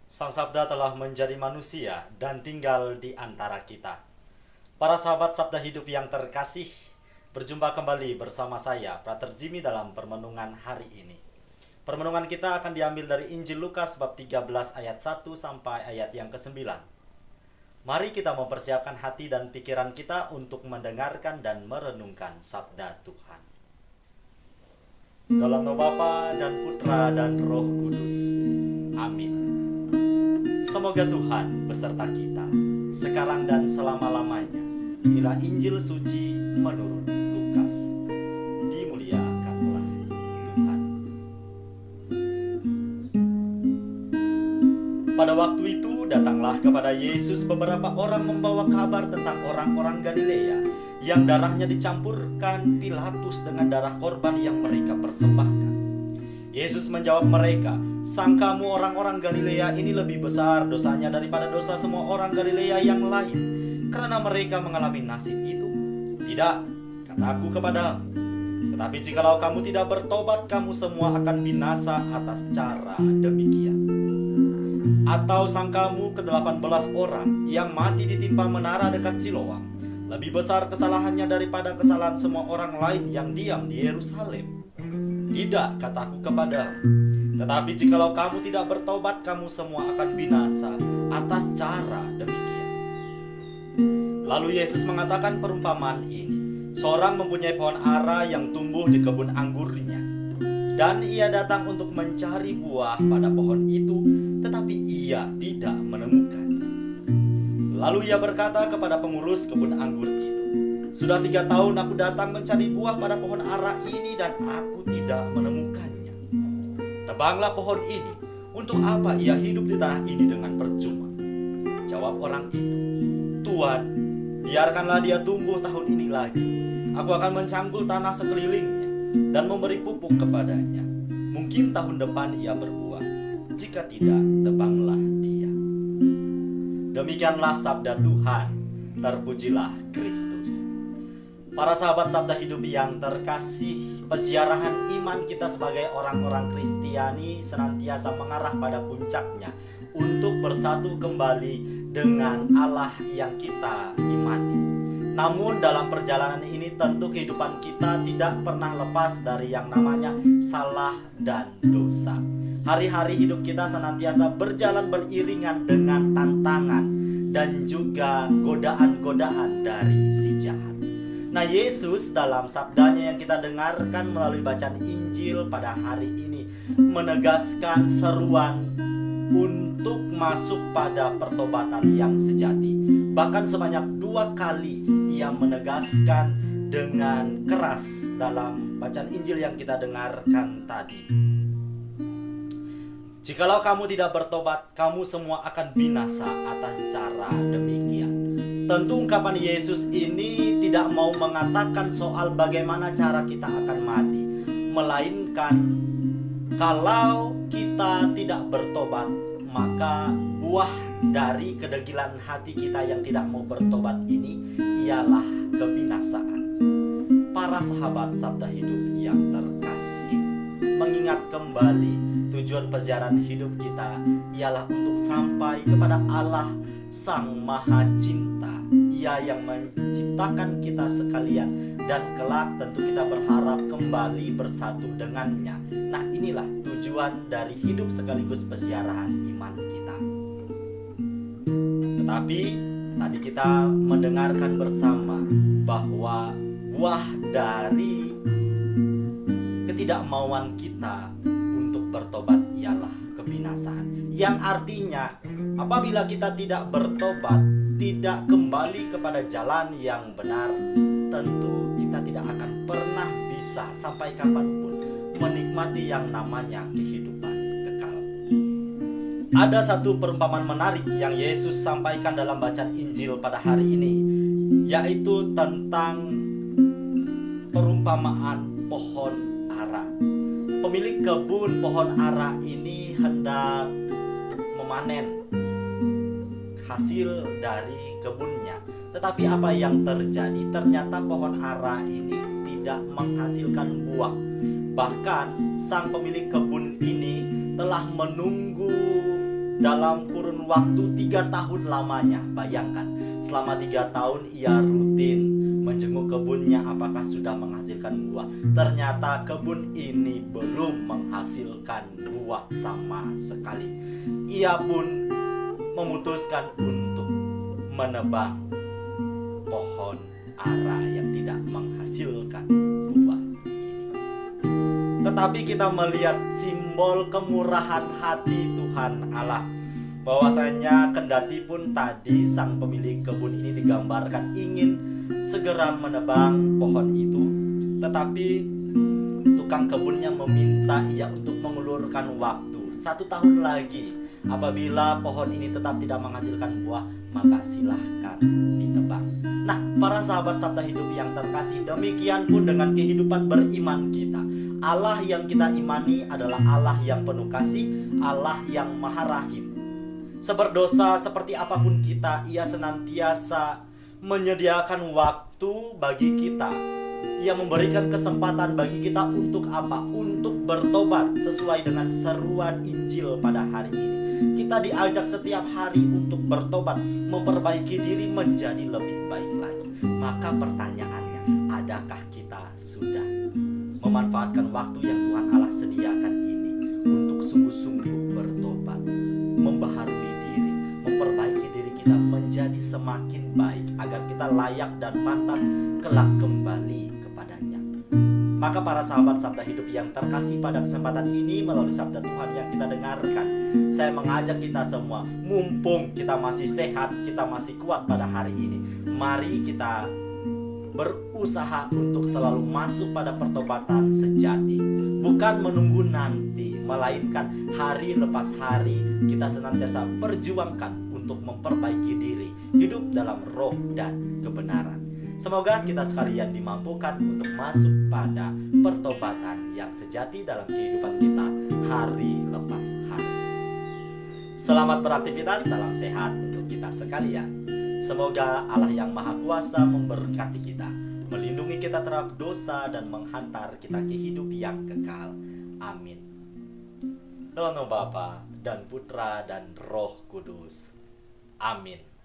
Sang Sabda telah menjadi manusia dan tinggal di antara kita. Para sahabat Sabda Hidup yang terkasih, berjumpa kembali bersama saya, Frater Jimmy dalam permenungan hari ini. Permenungan kita akan diambil dari Injil Lukas bab 13 ayat 1 sampai ayat yang ke-9. Mari kita mempersiapkan hati dan pikiran kita untuk mendengarkan dan merenungkan Sabda Tuhan. Dalam nama Bapa dan Putra dan Roh Kudus. Amin. Semoga Tuhan beserta kita, sekarang dan selama-lamanya. Inilah Injil suci menurut Lukas. Dimuliakanlah Tuhan. Pada waktu itu datanglah kepada Yesus beberapa orang membawa kabar tentang orang-orang Galilea yang darahnya dicampurkan Pilatus dengan darah korban yang mereka persembahkan. Yesus menjawab mereka, "Sangkamu orang-orang Galilea ini lebih besar dosanya daripada dosa semua orang Galilea yang lain, karena mereka mengalami nasib itu? Tidak, kataku kepadamu. Tetapi jikalau kamu tidak bertobat, kamu semua akan binasa atas cara demikian. Atau sangkamu ke-18 orang yang mati ditimpa menara dekat Siloam lebih besar kesalahannya daripada kesalahan semua orang lain yang diam di Yerusalem? Tidak, kataku kepadamu. Tetapi jikalau kamu tidak bertobat, kamu semua akan binasa atas cara demikian." Lalu Yesus mengatakan perumpamaan ini. Seorang mempunyai pohon ara yang tumbuh di kebun anggurnya, dan ia datang untuk mencari buah pada pohon itu, tetapi ia tidak menemukan. Lalu ia berkata kepada pengurus kebun anggur itu, "Sudah 3 tahun aku datang mencari buah pada pohon ara ini dan aku tidak menemukannya. Tebanglah pohon ini, untuk apa ia hidup di tanah ini dengan percuma?" Jawab orang itu, "Tuan, biarkanlah dia tumbuh tahun ini lagi. Aku akan mencangkul tanah sekelilingnya dan memberi pupuk kepadanya. Mungkin tahun depan ia berbuah. Jika tidak, tebanglah dia." Demikianlah sabda Tuhan. Terpujilah Kristus. Para sahabat Sabda Hidup yang terkasih, pesiarahan iman kita sebagai orang-orang Kristiani senantiasa mengarah pada puncaknya untuk bersatu kembali dengan Allah yang kita imani. Namun dalam perjalanan ini tentu kehidupan kita tidak pernah lepas dari yang namanya salah dan dosa. Hari-hari hidup kita senantiasa berjalan beriringan dengan tantangan dan juga godaan-godaan dari si jahat. Nah, Yesus dalam sabdanya yang kita dengarkan melalui bacaan Injil pada hari ini menegaskan seruan untuk masuk pada pertobatan yang sejati. Bahkan sebanyak 2 kali ia menegaskan dengan keras dalam bacaan Injil yang kita dengarkan tadi. "Jikalau kamu tidak bertobat, kamu semua akan binasa atas cara demikian." Tentu ungkapan Yesus ini tidak mau mengatakan soal bagaimana cara kita akan mati, melainkan kalau kita tidak bertobat, maka buah dari kedegilan hati kita yang tidak mau bertobat ini ialah kebinasaan. Para sahabat Sabda Hidup yang terkasih, mengingat kembali tujuan pesiaran hidup kita ialah untuk sampai kepada Allah Sang Maha Cinta. Ia yang menciptakan kita sekalian, dan kelak tentu kita berharap kembali bersatu dengannya. Nah, inilah tujuan dari hidup sekaligus pesiaran iman kita. Tetapi tadi kita mendengarkan bersama bahwa buah dari ketidakmauan kita untuk bertobat ialah kebinasaan. Yang artinya apabila kita tidak bertobat, tidak kembali kepada jalan yang benar, tentu kita tidak akan pernah bisa sampai kapanpun menikmati yang namanya kehidupan kekal. Ada satu perumpamaan menarik yang Yesus sampaikan dalam bacaan Injil pada hari ini, yaitu tentang perumpamaan pohon ara. Pemilik kebun pohon ara ini hendak memanen hasil dari kebunnya. Tetapi apa yang terjadi? Ternyata pohon ara ini tidak menghasilkan buah. Bahkan sang pemilik kebun ini telah menunggu dalam kurun waktu 3 tahun lamanya. Bayangkan, selama 3 tahun ia rutin menjenguk kebunnya apakah sudah menghasilkan buah. Ternyata kebun ini belum menghasilkan buah sama sekali. Ia pun memutuskan untuk menebang pohon ara yang tidak menghasilkan buah ini. Tetapi kita melihat simbol kemurahan hati Tuhan Allah, bahwasanya kendati pun tadi sang pemilik kebun ini digambarkan ingin segera menebang pohon itu, tetapi tukang kebunnya meminta ia untuk mengulurkan waktu 1 tahun lagi. Apabila pohon ini tetap tidak menghasilkan buah, maka silahkan ditebang. Nah, para sahabat Sabda Hidup yang terkasih, demikian pun dengan kehidupan beriman kita. Allah yang kita imani adalah Allah yang penuh kasih, Allah yang maha rahim. Seberdosa seperti apapun kita, ia senantiasa menyediakan waktu bagi kita. Ia memberikan kesempatan bagi kita untuk apa? Untuk bertobat sesuai dengan seruan Injil pada hari ini. Kita diajak setiap hari untuk bertobat, memperbaiki diri menjadi lebih baik lagi. Maka pertanyaannya, adakah kita sudah memanfaatkan waktu yang Tuhan Allah sediakan ini untuk sungguh-sungguh bertobat, membaharui diri, memperbaiki diri kita menjadi semakin baik agar kita layak dan pantas kelak kembali kepadanya. Maka para sahabat Sabda Hidup yang terkasih, pada kesempatan ini melalui sabda Tuhan yang kita dengarkan, saya mengajak kita semua, mumpung kita masih sehat, kita masih kuat pada hari ini, mari kita berusaha untuk selalu masuk pada pertobatan sejati. Bukan menunggu nanti, melainkan hari lepas hari kita senantiasa perjuangkan untuk memperbaiki diri, hidup dalam roh dan kebenaran. Semoga kita sekalian dimampukan untuk masuk pada pertobatan yang sejati dalam kehidupan kita hari lepas hari. Selamat beraktivitas, salam sehat untuk kita sekalian. Semoga Allah yang Maha Kuasa memberkati kita, melindungi kita terhadap dosa dan menghantar kita ke hidup yang kekal. Amin. Dalam nama Bapa dan Putra dan Roh Kudus. Amin.